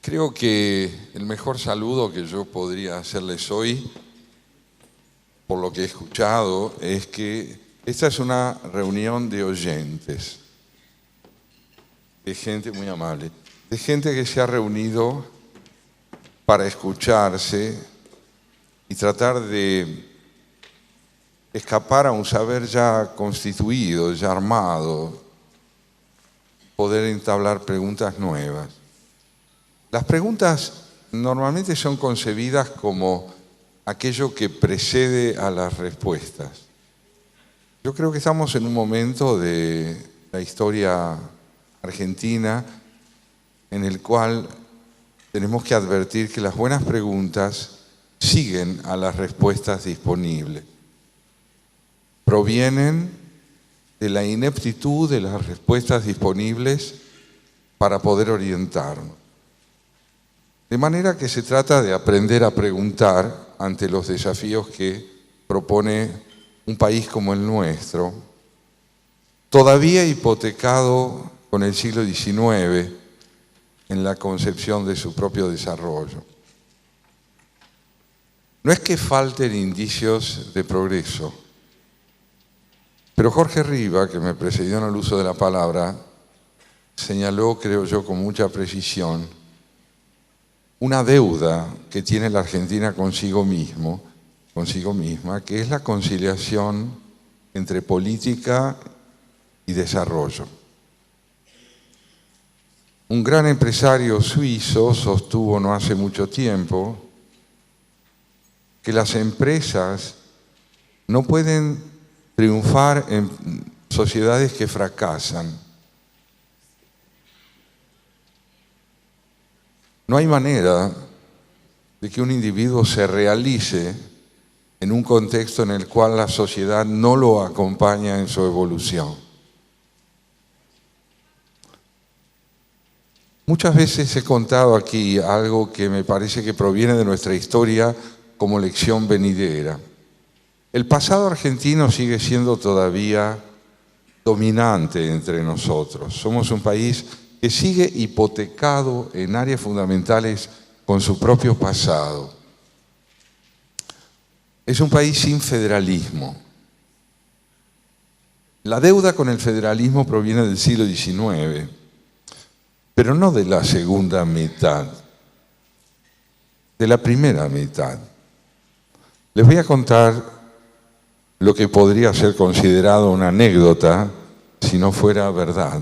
Creo que el mejor saludo que yo podría hacerles hoy, por lo que he escuchado, es que esta es una reunión de oyentes, de gente muy amable, de gente que se ha reunido para escucharse y tratar de escapar a un saber ya constituido, ya armado, poder entablar preguntas nuevas. Las preguntas normalmente son concebidas como aquello que precede a las respuestas. Yo creo que estamos en un momento de la historia argentina en el cual tenemos que advertir que las buenas preguntas siguen a las respuestas disponibles. Provienen de la ineptitud de las respuestas disponibles para poder orientarnos. De manera que se trata de aprender a preguntar ante los desafíos que propone un país como el nuestro, todavía hipotecado con el siglo XIX en la concepción de su propio desarrollo. No es que falten indicios de progreso, pero Jorge Riva, que me precedió en el uso de la palabra, señaló, creo yo, con mucha precisión, una deuda que tiene la Argentina consigo misma, que es la conciliación entre política y desarrollo. Un gran empresario suizo sostuvo no hace mucho tiempo que las empresas no pueden triunfar en sociedades que fracasan. No hay manera de que un individuo se realice en un contexto en el cual la sociedad no lo acompaña en su evolución. Muchas veces he contado aquí algo que me parece que proviene de nuestra historia como lección venidera. El pasado argentino sigue siendo todavía dominante entre nosotros. Somos un país que sigue hipotecado en áreas fundamentales con su propio pasado. Es un país sin federalismo. La deuda con el federalismo proviene del siglo XIX, pero no de la segunda mitad, de la primera mitad. Les voy a contar lo que podría ser considerado una anécdota si no fuera verdad.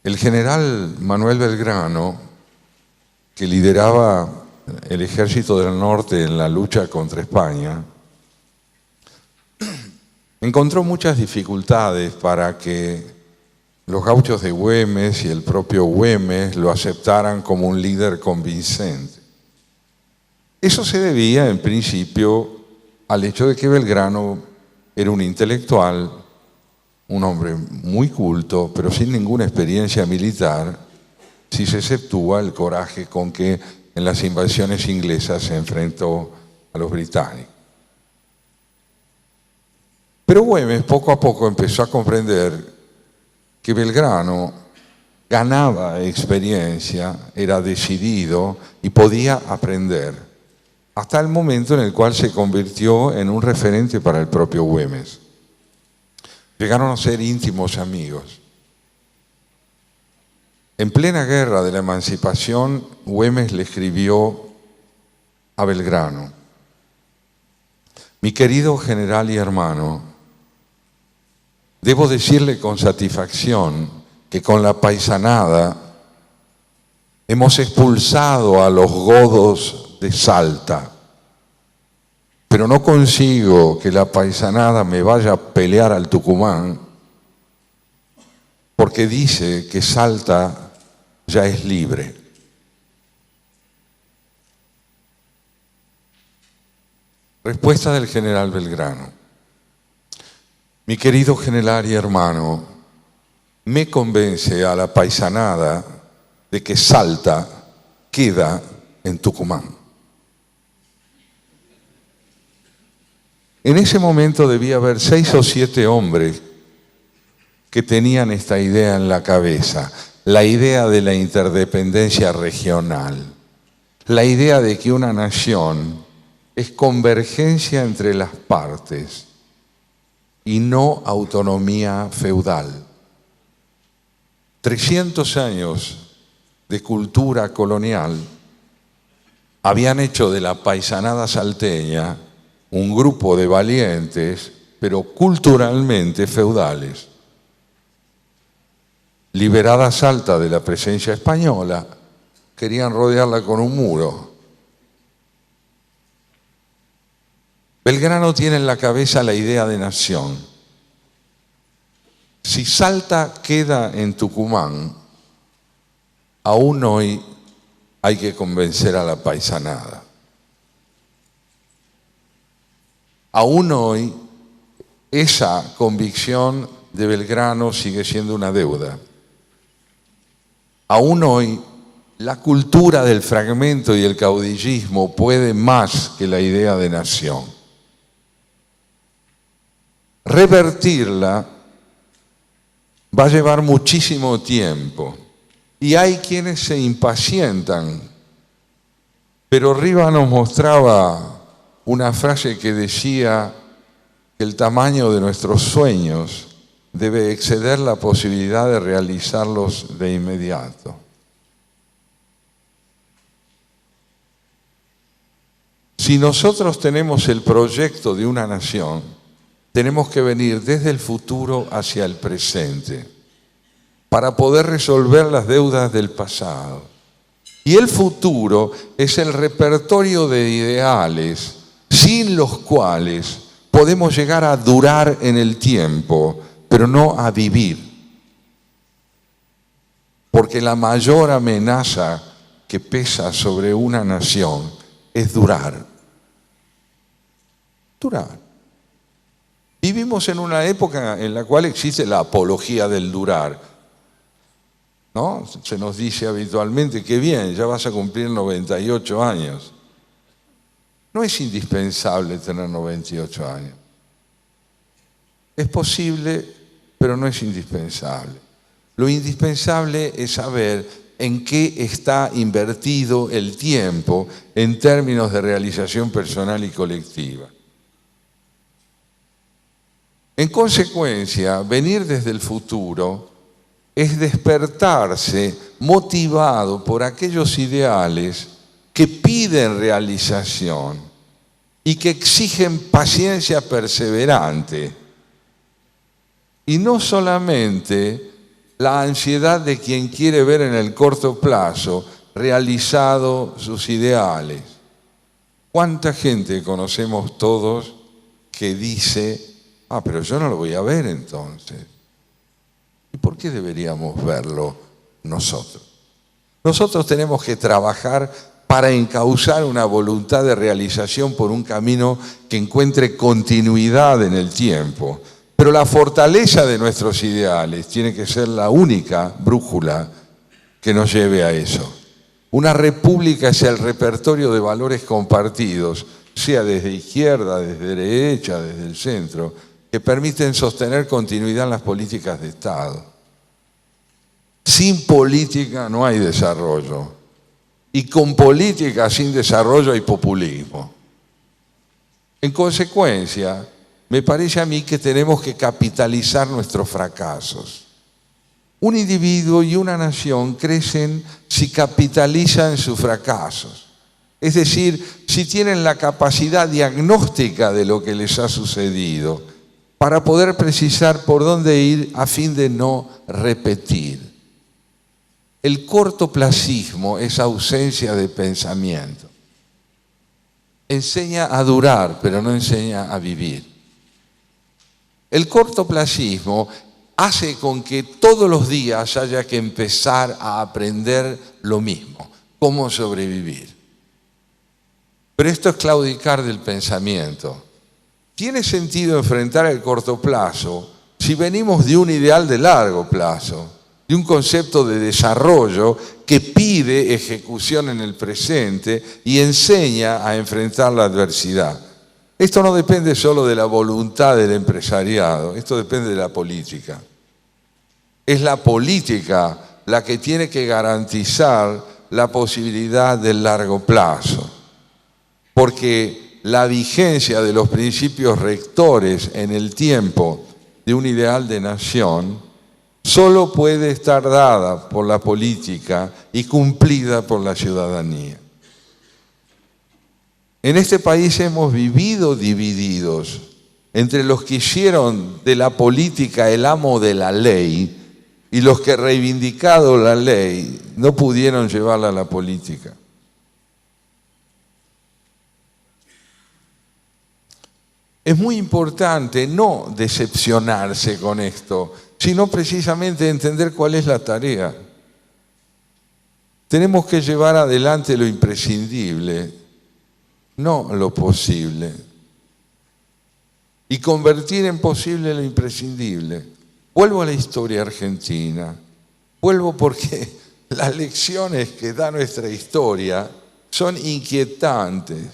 El general Manuel Belgrano, que lideraba el ejército del norte en la lucha contra España, encontró muchas dificultades para que los gauchos de Güemes y el propio Güemes lo aceptaran como un líder convincente. Eso se debía, en principio, al hecho de que Belgrano era un intelectual, un hombre muy culto, pero sin ninguna experiencia militar, si se exceptúa el coraje con que en las invasiones inglesas se enfrentó a los británicos. Pero Güemes poco a poco empezó a comprender que Belgrano ganaba experiencia, era decidido y podía aprender, hasta el momento en el cual se convirtió en un referente para el propio Güemes. Llegaron a ser íntimos amigos. En plena guerra de la emancipación, Güemes le escribió a Belgrano: mi querido general y hermano, debo decirle con satisfacción que con la paisanada hemos expulsado a los godos de Salta, pero no consigo que la paisanada me vaya a pelear al Tucumán, porque dice que Salta ya es libre. Respuesta del general Belgrano: mi querido general y hermano, me convence a la paisanada de que Salta queda en Tucumán. En ese momento debía haber 6 o 7 hombres que tenían esta idea en la cabeza. la idea de la interdependencia regional, la idea de que una nación es convergencia entre las partes y no autonomía feudal. 300 años de cultura colonial habían hecho de la paisanada salteña un grupo de valientes, pero culturalmente feudales. Liberada Salta de la presencia española, querían rodearla con un muro. Belgrano tiene en la cabeza la idea de nación. Si Salta queda en Tucumán, aún hoy hay que convencer a la paisanada. Aún hoy esa convicción de Belgrano sigue siendo una deuda. Aún hoy la cultura del fragmento y el caudillismo puede más que la idea de nación. Revertirla va a llevar muchísimo tiempo y hay quienes se impacientan, pero Riva nos mostraba una frase que decía que el tamaño de nuestros sueños debe exceder la posibilidad de realizarlos de inmediato. Si nosotros tenemos el proyecto de una nación, tenemos que venir desde el futuro hacia el presente para poder resolver las deudas del pasado. Y el futuro es el repertorio de ideales sin los cuales podemos llegar a durar en el tiempo, pero no a vivir. Porque la mayor amenaza que pesa sobre una nación es durar. Durar. Vivimos en una época en la cual existe la apología del durar, ¿no? Se nos dice habitualmente que bien, ya vas a cumplir 98 años. No es indispensable tener 98 años. Es posible, pero no es indispensable. Lo indispensable es saber en qué está invertido el tiempo en términos de realización personal y colectiva. En consecuencia, venir desde el futuro es despertarse motivado por aquellos ideales que piden realización y que exigen paciencia perseverante. Y no solamente la ansiedad de quien quiere ver en el corto plazo realizado sus ideales. ¿Cuánta gente conocemos todos que dice, pero yo no lo voy a ver entonces? ¿Y por qué deberíamos verlo nosotros? Nosotros tenemos que trabajar para encauzar una voluntad de realización por un camino que encuentre continuidad en el tiempo. Pero la fortaleza de nuestros ideales tiene que ser la única brújula que nos lleve a eso. Una república es el repertorio de valores compartidos, sea desde izquierda, desde derecha, desde el centro, que permiten sostener continuidad en las políticas de Estado. Sin política no hay desarrollo. Y con política sin desarrollo hay populismo. En consecuencia, me parece a mí que tenemos que capitalizar nuestros fracasos. Un individuo y una nación crecen si capitalizan sus fracasos. Es decir, si tienen la capacidad diagnóstica de lo que les ha sucedido, para poder precisar por dónde ir a fin de no repetir. El cortoplacismo es ausencia de pensamiento. Enseña a durar, pero no enseña a vivir. El cortoplacismo hace con que todos los días haya que empezar a aprender lo mismo, cómo sobrevivir. Pero esto es claudicar del pensamiento. ¿Tiene sentido enfrentar el corto plazo si venimos de un ideal de largo plazo, de un concepto de desarrollo que pide ejecución en el presente y enseña a enfrentar la adversidad? Esto no depende solo de la voluntad del empresariado, esto depende de la política. Es la política la que tiene que garantizar la posibilidad del largo plazo, porque la vigencia de los principios rectores en el tiempo de un ideal de nación solo puede estar dada por la política y cumplida por la ciudadanía. En este país hemos vivido divididos entre los que hicieron de la política el amo de la ley y los que, reivindicado la ley, no pudieron llevarla a la política. Es muy importante no decepcionarse con esto, sino precisamente entender cuál es la tarea. Tenemos que llevar adelante lo imprescindible, no lo posible, y convertir en posible lo imprescindible. Vuelvo a la historia argentina, vuelvo porque las lecciones que da nuestra historia son inquietantes.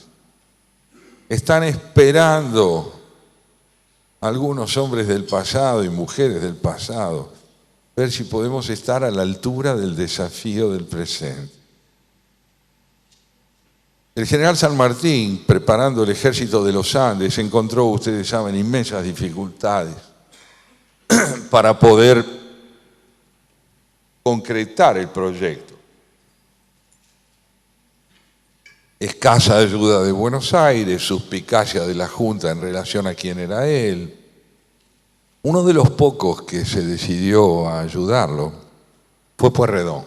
Están esperando algunos hombres del pasado y mujeres del pasado ver si podemos estar a la altura del desafío del presente. El general San Martín, preparando el ejército de los Andes, encontró, ustedes saben, inmensas dificultades para poder concretar el proyecto. Escasa ayuda de Buenos Aires, suspicacia de la Junta en relación a quién era él. Uno de los pocos que se decidió a ayudarlo fue Pueyrredón.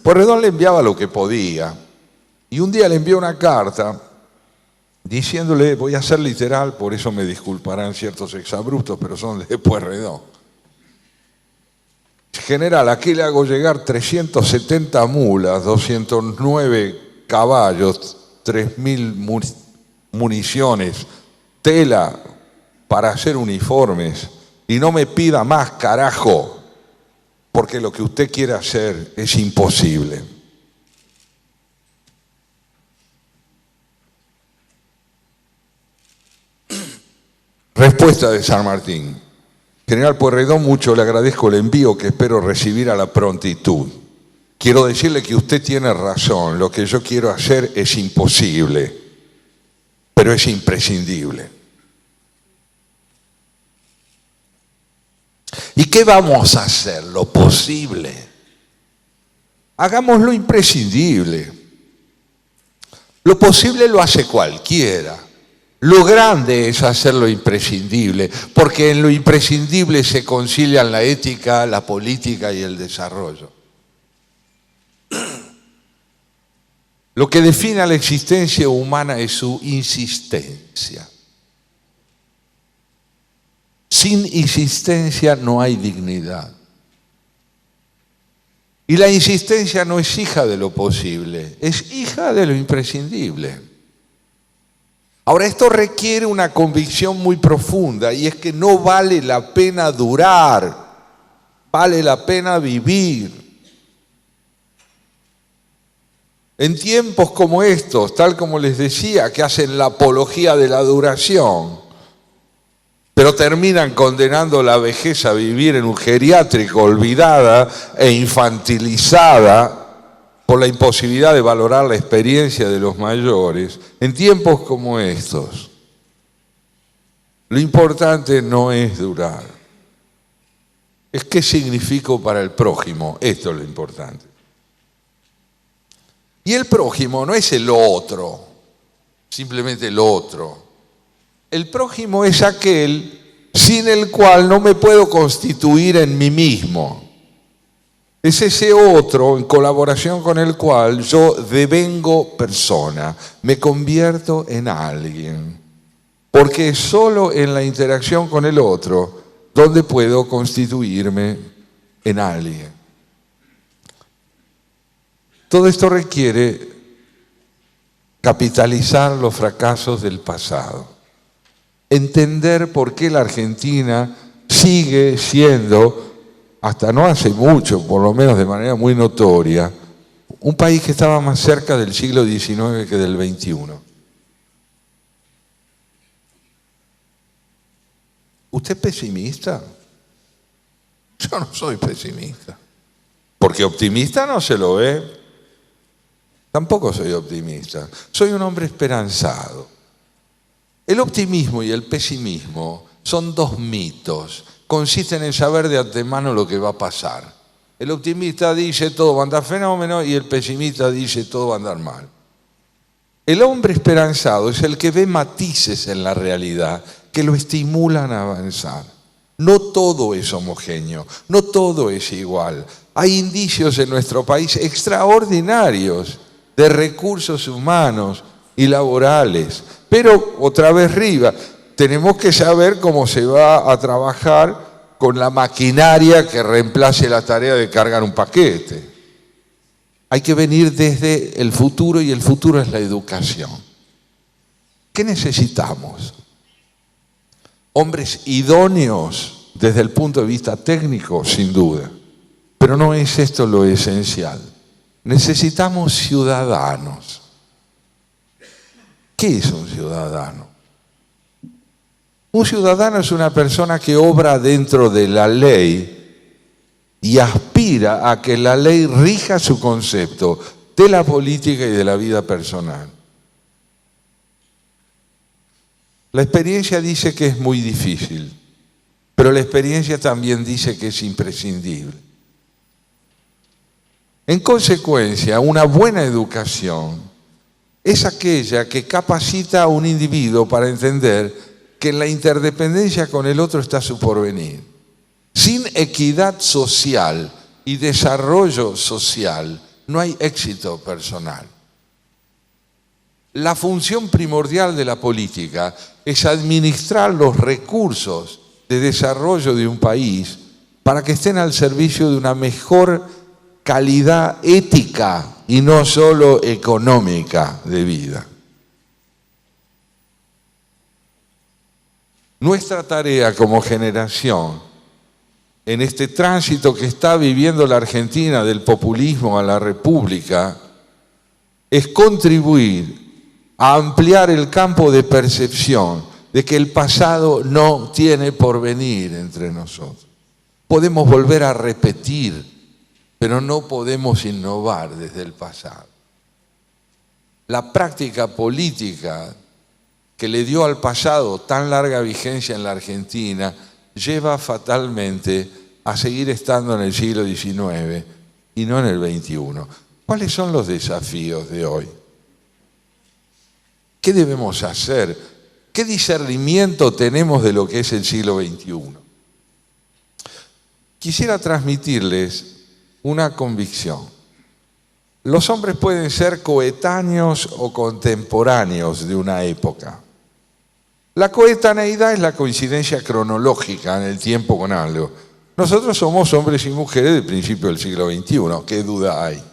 Pueyrredón le enviaba lo que podía y un día le envió una carta diciéndole, voy a ser literal, por eso me disculparán ciertos exabruptos, pero son de Pueyrredón. General, aquí le hago llegar 370 mulas, 209 caballos, 3.000 municiones, tela para hacer uniformes, y no me pida más, carajo, porque lo que usted quiere hacer es imposible. Respuesta de San Martín. General Pueyrredón, mucho le agradezco el envío que espero recibir a la prontitud. Quiero decirle que usted tiene razón, lo que yo quiero hacer es imposible, pero es imprescindible. ¿Y qué vamos a hacer? Lo posible. Hagamos lo imprescindible. Lo posible lo hace cualquiera. Lo grande es hacer lo imprescindible, porque en lo imprescindible se concilian la ética, la política y el desarrollo. Lo que define a la existencia humana es su insistencia. Sin insistencia no hay dignidad. Y la insistencia no es hija de lo posible, es hija de lo imprescindible. Ahora, esto requiere una convicción muy profunda, y es que no vale la pena durar, vale la pena vivir. En tiempos como estos, tal como les decía, que hacen la apología de la duración, pero terminan condenando la vejez a vivir en un geriátrico olvidada e infantilizada por la imposibilidad de valorar la experiencia de los mayores, en tiempos como estos, lo importante no es durar, es qué significo para el prójimo, esto es lo importante. Y el prójimo no es el otro, simplemente el otro. El prójimo es aquel sin el cual no me puedo constituir en mí mismo. Es ese otro en colaboración con el cual yo devengo persona, me convierto en alguien. Porque es solo en la interacción con el otro donde puedo constituirme en alguien. Todo esto requiere capitalizar los fracasos del pasado, entender por qué la Argentina sigue siendo, hasta no hace mucho, por lo menos de manera muy notoria, un país que estaba más cerca del siglo XIX que del XXI. ¿Usted es pesimista? Yo no soy pesimista, porque optimista no se lo ve. Tampoco soy optimista, soy un hombre esperanzado. El optimismo y el pesimismo son dos mitos, consisten en saber de antemano lo que va a pasar. El optimista dice todo va a andar fenómeno y el pesimista dice todo va a andar mal. El hombre esperanzado es el que ve matices en la realidad que lo estimulan a avanzar. No todo es homogéneo, no todo es igual. Hay indicios en nuestro país extraordinarios de recursos humanos y laborales. Pero, otra vez Riva, tenemos que saber cómo se va a trabajar con la maquinaria que reemplace la tarea de cargar un paquete. Hay que venir desde el futuro y el futuro es la educación. ¿Qué necesitamos? Hombres idóneos desde el punto de vista técnico, sin duda. Pero no es esto lo esencial. Necesitamos ciudadanos. ¿Qué es un ciudadano? Un ciudadano es una persona que obra dentro de la ley y aspira a que la ley rija su concepto de la política y de la vida personal. La experiencia dice que es muy difícil, pero la experiencia también dice que es imprescindible. En consecuencia, una buena educación es aquella que capacita a un individuo para entender que en la interdependencia con el otro está su porvenir. Sin equidad social y desarrollo social no hay éxito personal. La función primordial de la política es administrar los recursos de desarrollo de un país para que estén al servicio de una mejor calidad ética y no solo económica de vida. Nuestra tarea como generación, en este tránsito que está viviendo la Argentina del populismo a la república, es contribuir a ampliar el campo de percepción de que el pasado no tiene porvenir entre nosotros. Podemos volver a repetir, pero no podemos innovar desde el pasado. La práctica política que le dio al pasado tan larga vigencia en la Argentina lleva fatalmente a seguir estando en el siglo XIX y no en el XXI. ¿Cuáles son los desafíos de hoy? ¿Qué debemos hacer? ¿Qué discernimiento tenemos de lo que es el siglo XXI? Quisiera transmitirles una convicción. Los hombres pueden ser coetáneos o contemporáneos de una época. La coetaneidad es la coincidencia cronológica en el tiempo con algo. Nosotros somos hombres y mujeres del principio del siglo XXI, ¿qué duda hay?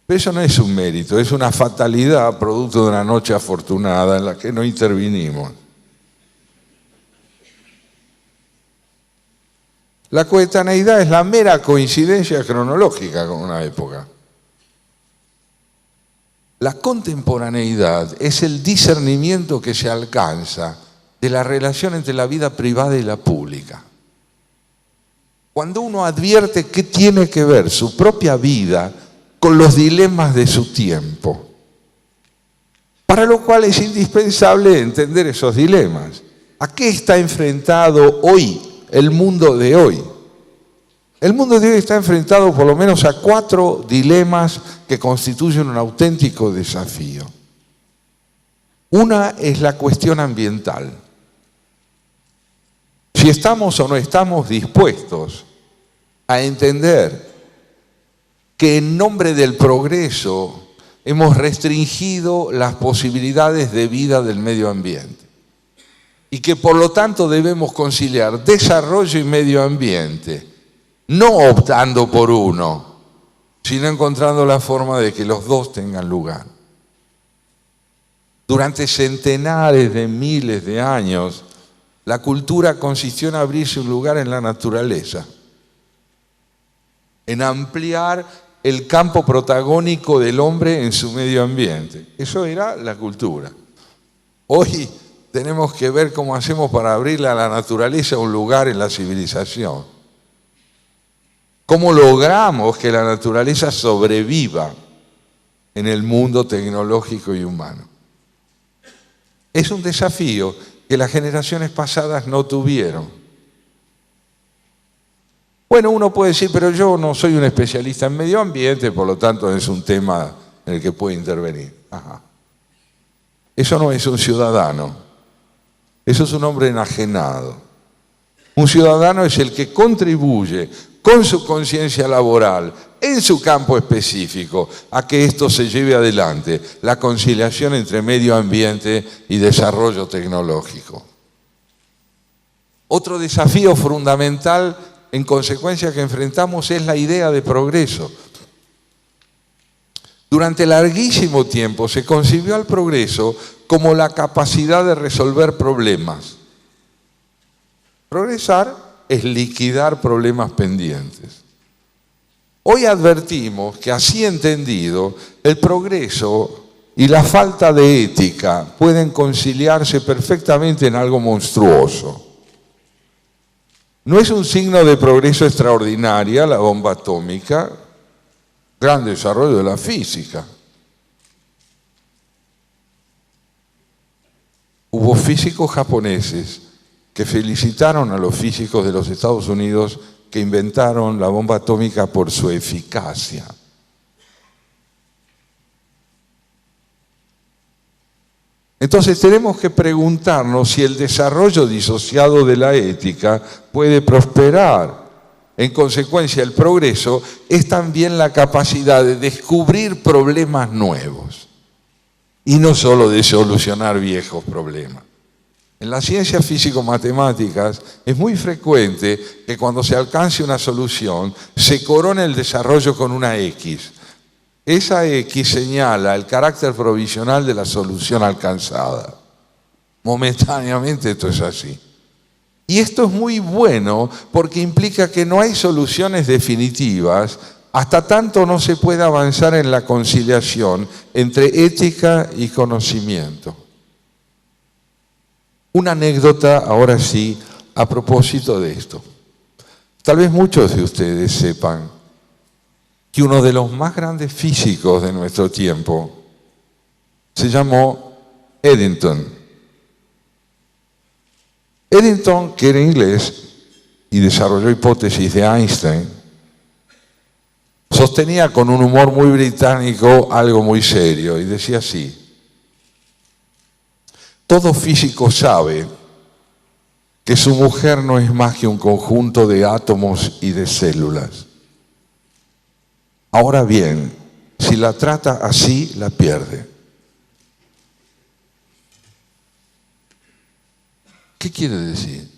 Pero eso no es un mérito, es una fatalidad producto de una noche afortunada en la que no intervinimos. La coetaneidad es la mera coincidencia cronológica con una época. La contemporaneidad es el discernimiento que se alcanza de la relación entre la vida privada y la pública. Cuando uno advierte qué tiene que ver su propia vida con los dilemas de su tiempo, para lo cual es indispensable entender esos dilemas. ¿A qué está enfrentado hoy el mundo de hoy? El mundo de hoy está enfrentado por lo menos a 4 dilemas que constituyen un auténtico desafío. Una es la cuestión ambiental. Si estamos o no estamos dispuestos a entender que en nombre del progreso hemos restringido las posibilidades de vida del medio ambiente y que por lo tanto debemos conciliar desarrollo y medio ambiente, no optando por uno, sino encontrando la forma de que los dos tengan lugar. Durante centenares de miles de años, la cultura consistió en abrirse un lugar en la naturaleza, en ampliar el campo protagónico del hombre en su medio ambiente. Eso era la cultura. Hoy tenemos que ver cómo hacemos para abrirle a la naturaleza un lugar en la civilización. ¿Cómo logramos que la naturaleza sobreviva en el mundo tecnológico y humano? Es un desafío que las generaciones pasadas no tuvieron. Bueno, uno puede decir, pero yo no soy un especialista en medio ambiente, por lo tanto es un tema en el que puedo intervenir. Ajá. Eso no es un ciudadano, eso es un hombre enajenado. Un ciudadano es el que contribuye con su conciencia laboral, en su campo específico, a que esto se lleve adelante, la conciliación entre medio ambiente y desarrollo tecnológico. Otro desafío fundamental, en consecuencia, que enfrentamos es la idea de progreso. Durante larguísimo tiempo se concibió al progreso como la capacidad de resolver problemas. Progresar es liquidar problemas pendientes. Hoy advertimos que, así entendido, el progreso y la falta de ética pueden conciliarse perfectamente en algo monstruoso. No es un signo de progreso extraordinaria la bomba atómica, gran desarrollo de la física. Hubo físicos japoneses que felicitaron a los físicos de los Estados Unidos que inventaron la bomba atómica por su eficacia. Entonces tenemos que preguntarnos si el desarrollo disociado de la ética puede prosperar. En consecuencia, el progreso es también la capacidad de descubrir problemas nuevos y no solo de solucionar viejos problemas. En las ciencias físico-matemáticas es muy frecuente que cuando se alcance una solución se corone el desarrollo con una X. Esa X señala el carácter provisional de la solución alcanzada. Momentáneamente esto es así. Y esto es muy bueno porque implica que no hay soluciones definitivas hasta tanto no se pueda avanzar en la conciliación entre ética y conocimiento. Una anécdota, ahora sí, a propósito de esto. Tal vez muchos de ustedes sepan que uno de los más grandes físicos de nuestro tiempo se llamó Eddington. Eddington, que era inglés y desarrolló hipótesis de Einstein, sostenía con un humor muy británico algo muy serio y decía así: todo físico sabe que su mujer no es más que un conjunto de átomos y de células. Ahora bien, si la trata así, la pierde. ¿Qué quiere decir?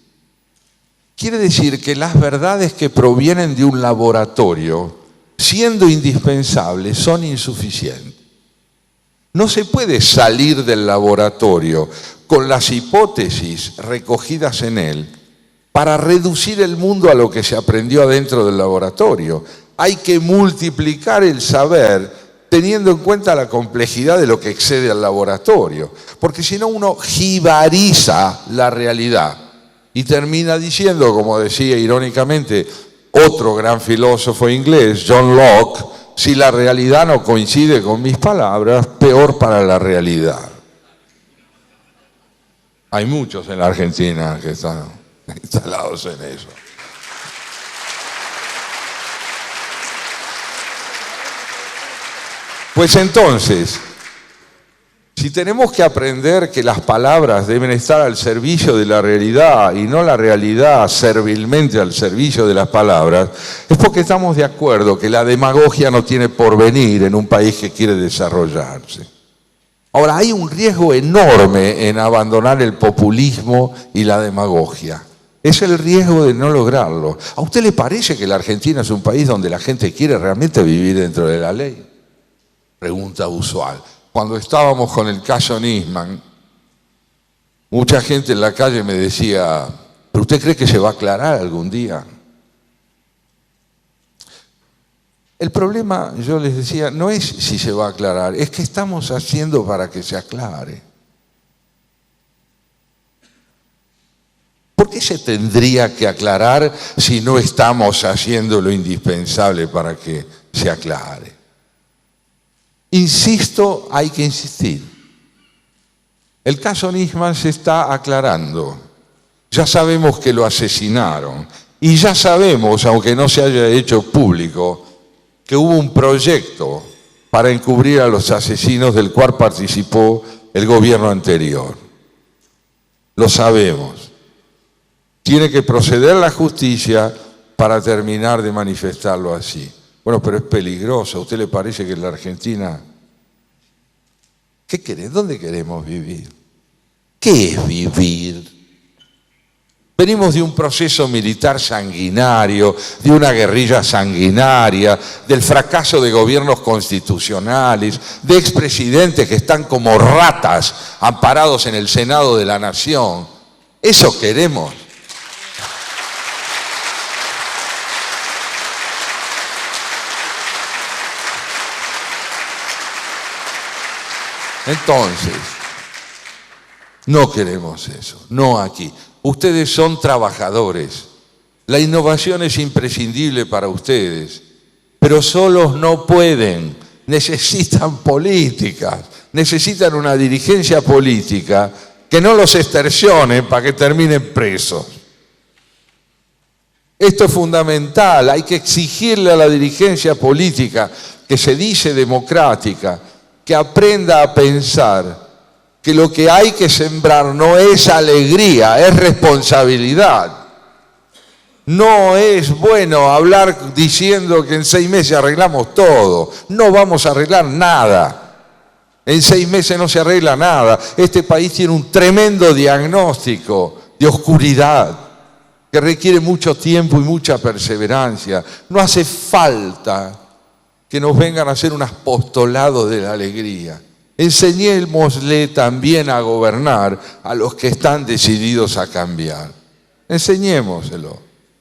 Quiere decir que las verdades que provienen de un laboratorio, siendo indispensables, son insuficientes. No se puede salir del laboratorio con las hipótesis recogidas en él para reducir el mundo a lo que se aprendió adentro del laboratorio. Hay que multiplicar el saber teniendo en cuenta la complejidad de lo que excede al laboratorio, porque si no uno jibariza la realidad y termina diciendo, como decía irónicamente otro gran filósofo inglés, John Locke, si la realidad no coincide con mis palabras, peor para la realidad. Hay muchos en la Argentina que están instalados en eso. Pues entonces, si tenemos que aprender que las palabras deben estar al servicio de la realidad y no la realidad servilmente al servicio de las palabras, es porque estamos de acuerdo que la demagogia no tiene porvenir en un país que quiere desarrollarse. Ahora, hay un riesgo enorme en abandonar el populismo y la demagogia. Es el riesgo de no lograrlo. ¿A usted le parece que la Argentina es un país donde la gente quiere realmente vivir dentro de la ley? Pregunta usual. Cuando estábamos con el caso Nisman, mucha gente en la calle me decía, ¿pero usted cree que se va a aclarar algún día? El problema, yo les decía, no es si se va a aclarar, es que estamos haciendo para que se aclare. ¿Por qué se se tendría que aclarar si no estamos haciendo lo indispensable para que se aclare? Insisto, hay que insistir. El caso Nisman se está aclarando. Ya sabemos que lo asesinaron. Y ya sabemos, aunque no se haya hecho público, que hubo un proyecto para encubrir a los asesinos del cual participó el gobierno anterior. Lo sabemos. Tiene que proceder la justicia para terminar de manifestarlo así. Bueno, pero es peligroso. ¿A usted le parece que en la Argentina... ¿Qué querés? ¿Dónde queremos vivir? ¿Qué es vivir? Venimos de un proceso militar sanguinario, de una guerrilla sanguinaria, del fracaso de gobiernos constitucionales, de expresidentes que están como ratas amparados en el Senado de la Nación. ¿Eso queremos? Entonces, no queremos eso, no aquí. Ustedes son trabajadores. La innovación es imprescindible para ustedes, pero solos no pueden. Necesitan políticas, necesitan una dirigencia política que no los extorsione para que terminen presos. Esto es fundamental. Hay que exigirle a la dirigencia política, que se dice democrática, que aprenda a pensar que lo que hay que sembrar no es alegría, es responsabilidad. No es bueno hablar diciendo que en 6 meses arreglamos todo. No vamos a arreglar nada. En 6 meses no se arregla nada. Este país tiene un tremendo diagnóstico de oscuridad que requiere mucho tiempo y mucha perseverancia. No hace falta que nos vengan a hacer un apostolado de la alegría. Enseñémosle también a gobernar a los que están decididos a cambiar. Enseñémoselo.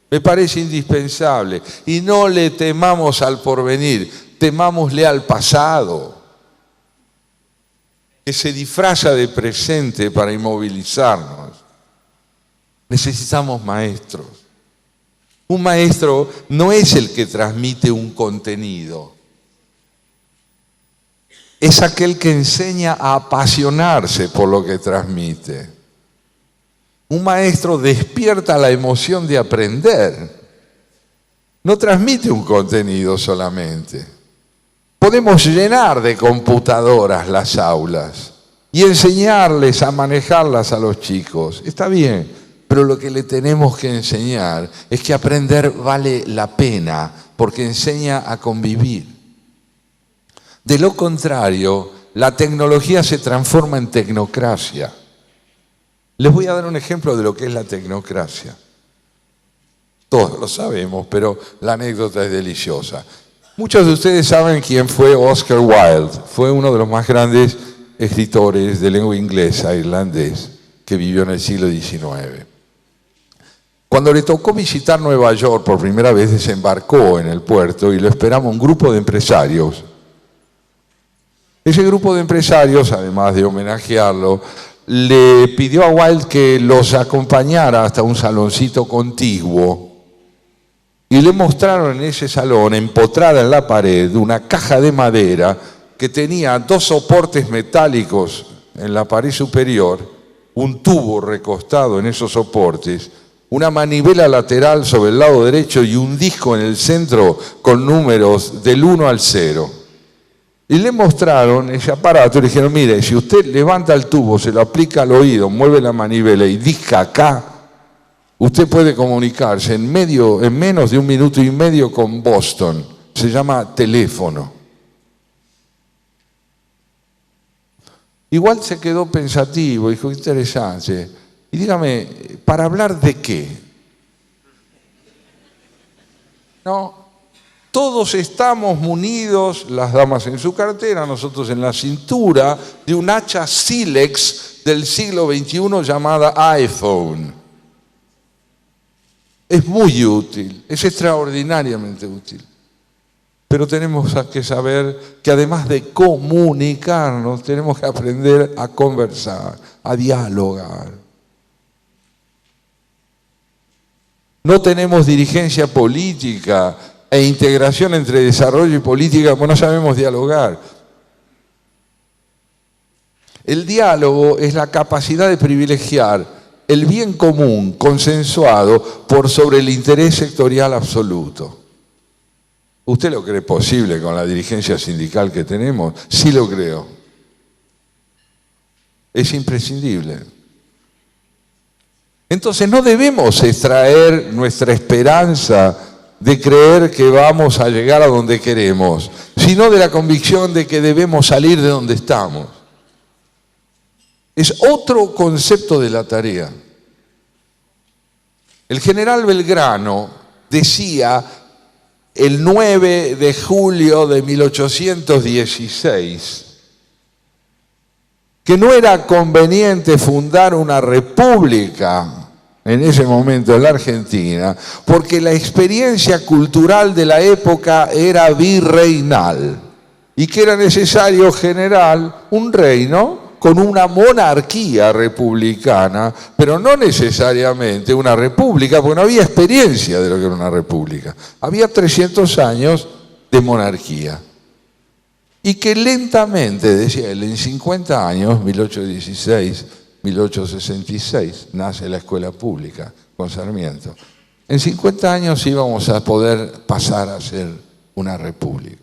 Me parece indispensable. Y no le temamos al porvenir, temámosle al pasado, que se disfraza de presente para inmovilizarnos. Necesitamos maestros. Un maestro no es el que transmite un contenido. Es aquel que enseña a apasionarse por lo que transmite. Un maestro despierta la emoción de aprender. No transmite un contenido solamente. Podemos llenar de computadoras las aulas y enseñarles a manejarlas a los chicos. Está bien, pero lo que le tenemos que enseñar es que aprender vale la pena porque enseña a convivir. De lo contrario, la tecnología se transforma en tecnocracia. Les voy a dar un ejemplo de lo que es la tecnocracia. Todos lo sabemos, pero la anécdota es deliciosa. Muchos de ustedes saben quién fue Oscar Wilde. Fue uno de los más grandes escritores de lengua inglesa, irlandés, que vivió en el siglo XIX. Cuando le tocó visitar Nueva York por primera vez, desembarcó en el puerto y lo esperaba un grupo de empresarios. Ese grupo de empresarios, además de homenajearlo, le pidió a Wilde que los acompañara hasta un saloncito contiguo y le mostraron en ese salón, empotrada en la pared, una caja de madera que tenía 2 soportes metálicos en la pared superior, un tubo recostado en esos soportes, una manivela lateral sobre el lado derecho y un disco en el centro con números del 1 al 0. Y le mostraron ese aparato y le dijeron, mire, si usted levanta el tubo, se lo aplica al oído, mueve la manivela y disca acá, usted puede comunicarse en menos de 1 minuto y medio con Boston. Se llama teléfono. Igual se quedó pensativo, dijo, interesante. Y dígame, ¿para hablar de qué? No. Todos estamos munidos, las damas en su cartera, nosotros en la cintura, de un hacha sílex del siglo XXI llamada iPhone. Es muy útil, es extraordinariamente útil. Pero tenemos que saber que además de comunicarnos, tenemos que aprender a conversar, a dialogar. no tenemos dirigencia política e integración entre desarrollo y política, pues no sabemos dialogar. El diálogo es la capacidad de privilegiar el bien común consensuado por sobre el interés sectorial absoluto. ¿Usted lo cree posible con la dirigencia sindical que tenemos? Sí lo creo. Es imprescindible. Entonces no debemos extraer nuestra esperanza de creer que vamos a llegar a donde queremos, sino de la convicción de que debemos salir de donde estamos. Es otro concepto de la tarea. El general Belgrano decía el 9 de julio de 1816 que no era conveniente fundar una república en ese momento en la Argentina, porque la experiencia cultural de la época era virreinal y que era necesario generar un reino con una monarquía republicana, pero no necesariamente una república, porque no había experiencia de lo que era una república. Había 300 años de monarquía. Y que lentamente, decía él, en 50 años, 1816, 1866, nace la escuela pública con Sarmiento. En 50 años íbamos a poder pasar a ser una república.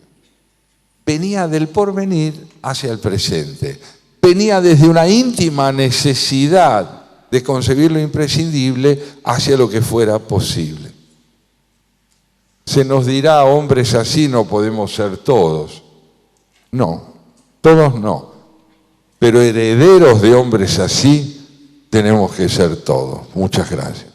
Venía del porvenir hacia el presente. Venía desde una íntima necesidad de concebir lo imprescindible hacia lo que fuera posible. Se nos dirá, hombres así no podemos ser todos. No, todos no. Pero herederos de hombres así tenemos que ser todos. Muchas gracias.